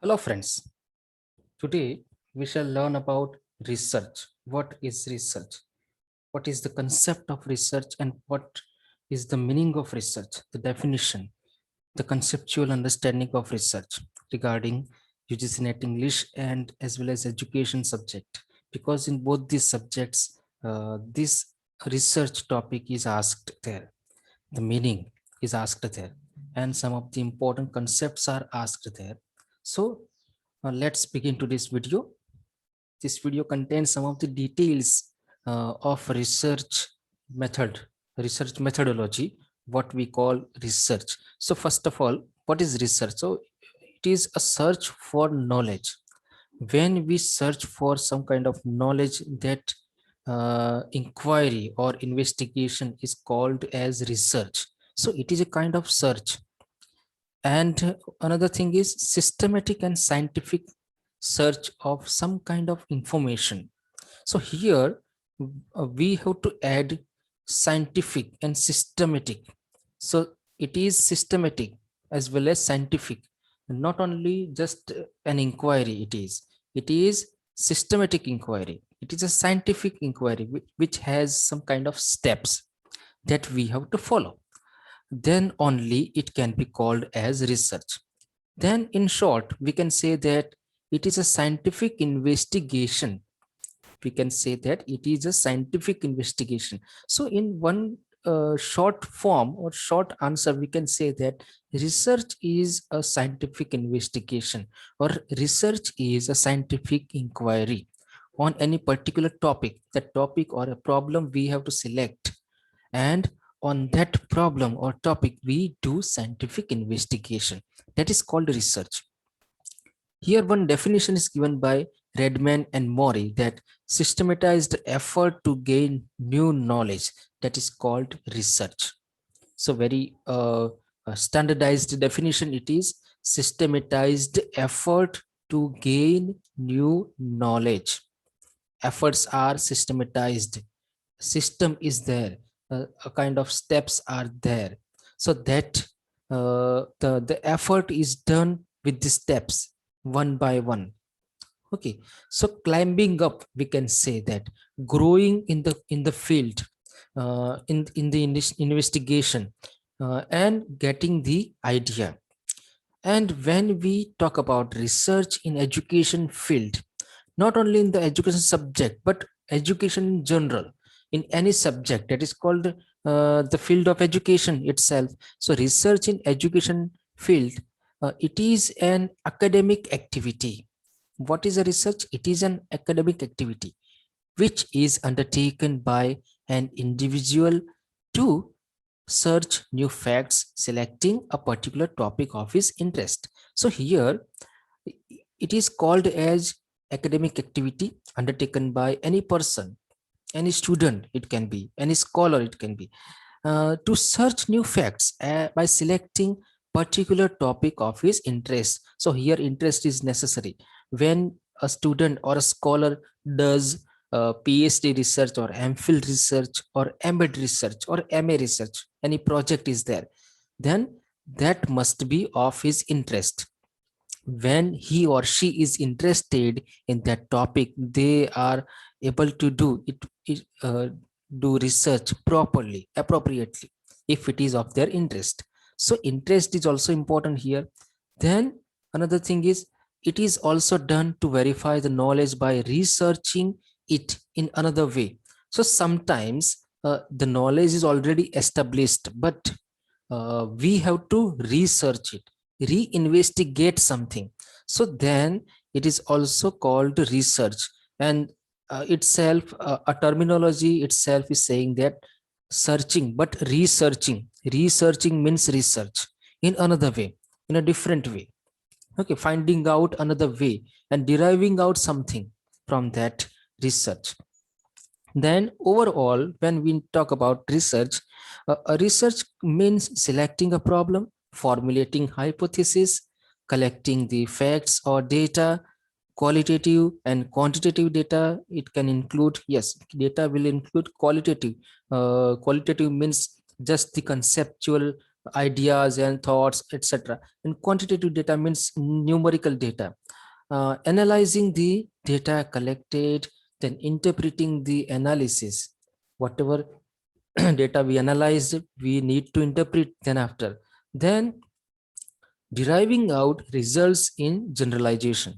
Hello friends, today we shall learn about research. What is research? What is the concept of research and what is the meaning of research? The definition, the conceptual understanding of research regarding UGC NET English and as well as education subject. Because in both these subjects, this research topic is asked there. The meaning is asked there and some of the important concepts are asked there. So let's begin to this video. This video contains some of the details of research methodology, what we call research. So first of all, what is research? So it is a search for knowledge. When we search for some kind of knowledge, that inquiry or investigation is called as research. So it is a kind of search. And another thing is systematic and scientific search of some kind of information. So here we have to add scientific and systematic. So it is systematic as well as scientific, not only just an inquiry. It is systematic inquiry. It is a scientific inquiry which has some kind of steps that we have to follow. Then only it can be called as research. Then in short, we can say that it is a scientific investigation. We can say that it is a scientific investigation. So in one short form or short answer, we can say that research is a scientific investigation or research is a scientific inquiry on any particular topic. That topic or a problem we have to select, and on that problem or topic we do scientific investigation. That is called research. Here one definition is given by Redman and Mori, that systematized effort to gain new knowledge, that is called research. So very standardized definition, it is systematized effort to gain new knowledge. Efforts are systematized, system is there, a kind of steps are there, so that the effort is done with the steps one by one. Okay, so climbing up, we can say that growing in the field, in the investigation, and getting the idea. And when we talk about research in education field, not only in the education subject but education in general, in any subject, that is called the field of education itself. So research in education field, it is an academic activity. What is a research? It is an academic activity which is undertaken by an individual to search new facts, selecting a particular topic of his interest. So here it is called as academic activity undertaken by any person, any student, it can be any scholar, it can be to search new facts by selecting particular topic of his interest. So here interest is necessary. When a student or a scholar does PhD research or MPhil research or MEd research or MA research, any project is there, then that must be of his interest. When he or she is interested in that topic, they are able to do research properly, appropriately, if it is of their interest. So interest is also important here. Then another thing is, it is also done to verify the knowledge by researching it in another way. So sometimes the knowledge is already established, but we have to research it, reinvestigate something. So then it is also called research. And itself, a terminology itself is saying that searching, but researching means research in another way, in a different way. Okay, finding out another way and deriving out something from that research. Then overall, when we talk about research, a research means selecting a problem, formulating hypothesis, collecting the facts or data, qualitative and quantitative data. It can include, yes, data will include qualitative. Qualitative means just the conceptual ideas and thoughts, etc. And quantitative data means numerical data. Analyzing the data collected, then interpreting the analysis. Whatever data we analyzed, we need to interpret then after. Then deriving out results in generalization.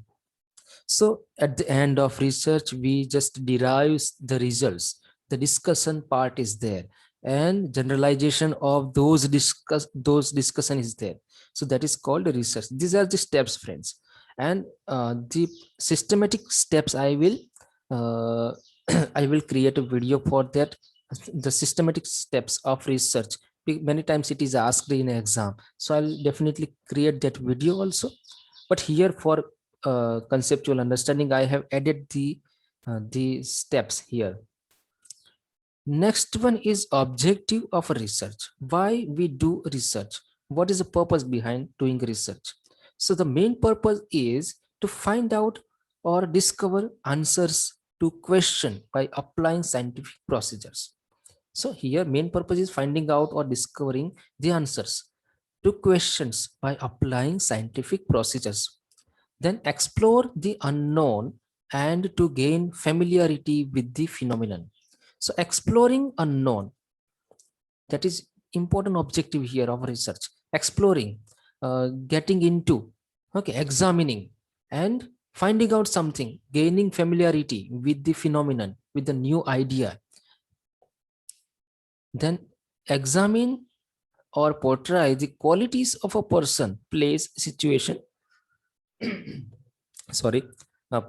So at the end of research, we just derive the results. The discussion part is there, and generalization of those discussion is there. So that is called research. These are the steps, friends, and the systematic steps I will uh, I will create a video for that. The systematic steps of research. Many times it is asked in exam, so I'll definitely create that video also. But here for conceptual understanding, I have added the steps here. Next one is objective of research. Why we do research? What is the purpose behind doing research? So the main purpose is to find out or discover answers to question by applying scientific procedures. So here main purpose is finding out or discovering the answers to questions by applying scientific procedures. Then explore the unknown and to gain familiarity with the phenomenon. So exploring unknown, that is important objective here of research. Exploring, getting into, okay, examining and finding out something, gaining familiarity with the phenomenon, with the new idea. Then examine or portray the qualities of a person, place, situation, sorry,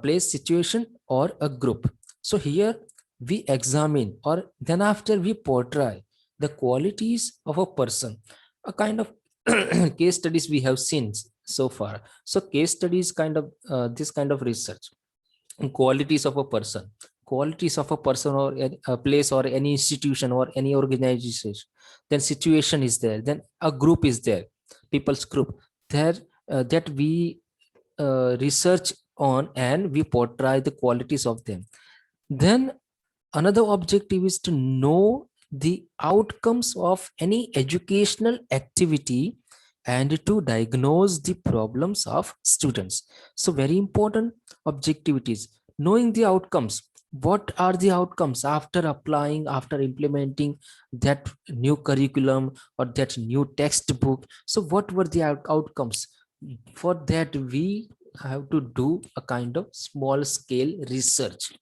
place, situation, or a group. So here we examine, or then after we portray the qualities of a person, a kind of case studies we have seen so far. So case studies kind of this kind of research. Qualities of a person, qualities of a person or a place or any institution or any organization. Then situation is there, then a group is there, people's group there, that we research on and we portray the qualities of them. Then another objective is to know the outcomes of any educational activity and to diagnose the problems of students. So very important objectivities, knowing the outcomes. What are the outcomes after applying, after implementing that new curriculum or that new textbook? So what were the outcomes? For that we have to do a kind of small scale research.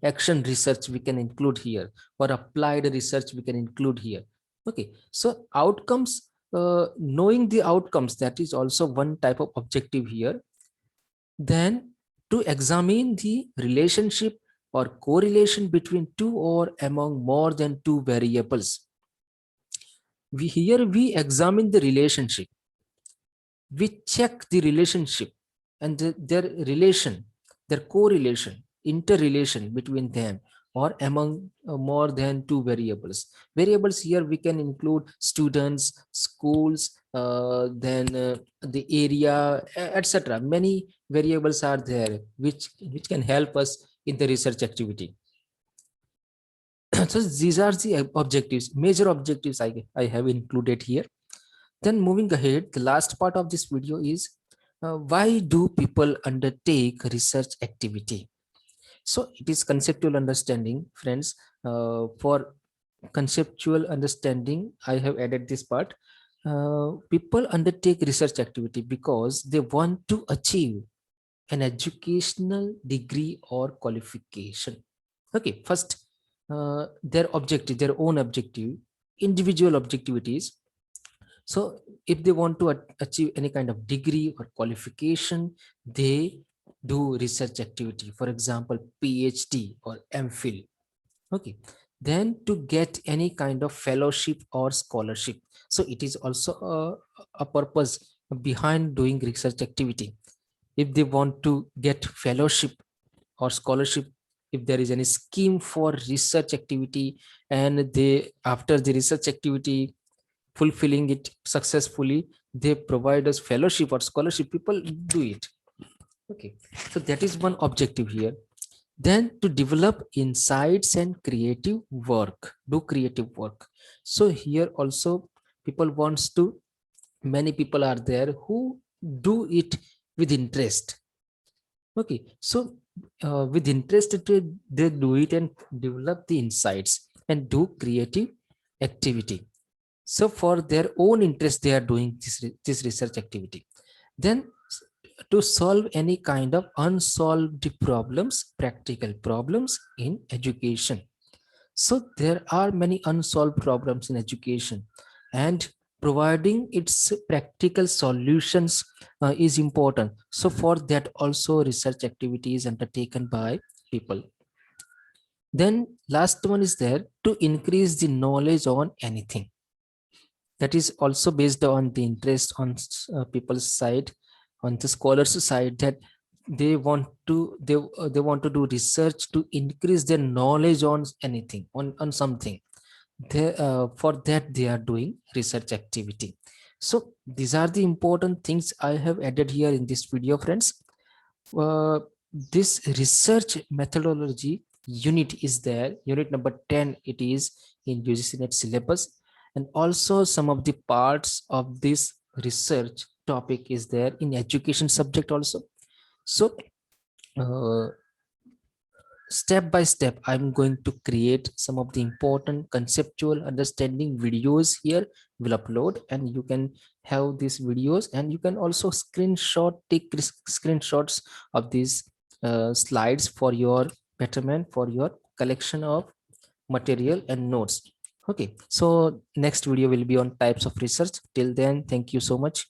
Action research we can include here, or applied research we can include here. Okay, so outcomes, knowing the outcomes, that is also one type of objective here. Then to examine the relationship or correlation between two or among more than two variables. We examine the relationship, we check the relationship and their relation, their correlation, interrelation between them or among more than two variables. Variables here we can include students, schools, then the area, etc. Many variables are there which can help us in the research activity. So these are the objectives, major objectives I have included here. Then moving ahead, the last part of this video is why do people undertake research activity? So it is conceptual understanding, friends. For conceptual understanding, I have added this part. People undertake research activity because they want to achieve an educational degree or qualification. Okay, first, their objective, their own objective, individual objectivities. So if they want to achieve any kind of degree or qualification, they do research activity, for example, PhD or MPhil. Okay, then to get any kind of fellowship or scholarship. So it is also a purpose behind doing research activity. If they want to get fellowship or scholarship, if there is any scheme for research activity, and they after the research activity fulfilling it successfully, they provide us fellowship or scholarship, people do it. Okay, so that is one objective here. Then to develop insights and creative work, do creative work. So here also People wants to, many people are there who do it with interest. Okay, so with interest they do it and develop the insights and do creative activity. So for their own interest they are doing this research activity. Then to solve any kind of unsolved problems, practical problems in education. So there are many unsolved problems in education, and providing its practical solutions is important. So for that also research activity is undertaken by people. Then last one is there to increase the knowledge on anything. That is also based on the interest on people's side, on the scholars side, that they want to do research to increase their knowledge on anything, on something. They for that they are doing research activity. So these are the important things I have added here in this video, friends. uh, this research methodology unit is there, unit number 10, it is in UGC NET syllabus. And also some of the parts of this research topic is there in education subject also. So uh, step by step I'm going to create some of the important conceptual understanding videos here, will upload, and you can have these videos, and you can also take screenshots of these slides for your betterment, for your collection of material and notes. Okay, so next video will be on types of research. Till then, thank you so much.